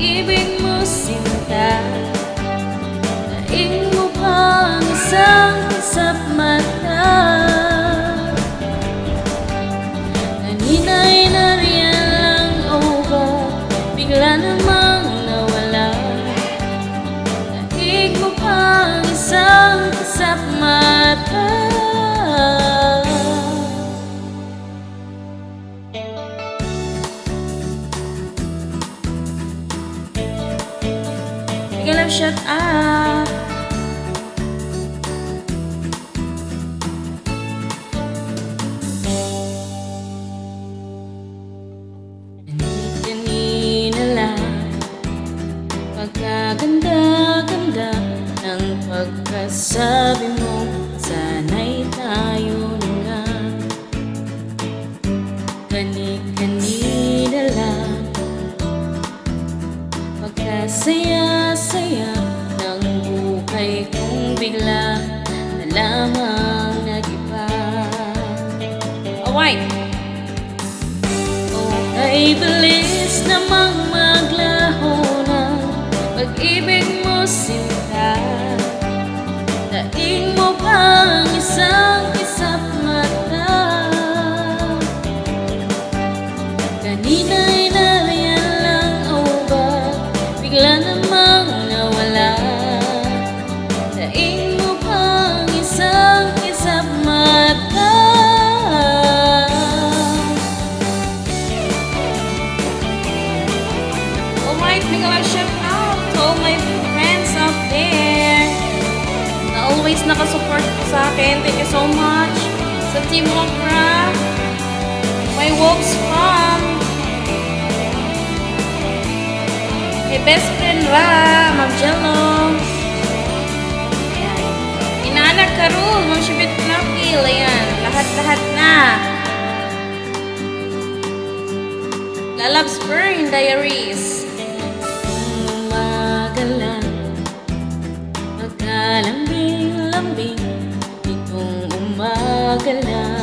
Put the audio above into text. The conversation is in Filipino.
Pag-ibig mo sinta, daing mo pang isang kisap mata. Kanina'y nariyan lang o ba bigla namang nawala? Daig mo pang isang kisap mata. Sige lang, shut up. Kanina lang pagkaganda-ganda ng pagkasabi mo, sana'y tayo na nga. Kanina lang pagkasaya-saya ng buhay kong bigla na lamang nag-iba. Alright! Ay bilis namang maglaho na pag-ibig mo sinta, daing mo pang isang kisap mata. Kanina'y nariyan lang o ba bigla namang nawala? Daing mo pang isang kisap mata. Make a shout out to all my friends out there na always nakasupport sa akin. Thank you so much sa Team Okra, my Wolves Farm, my best friend Ra, Ma'am Jello, Inaanak Karul, Ma'am Shibit Nakil, ayan, lahat-lahat na. Lalab Spring Diaries, magkalambing-lambing itong umaga lang.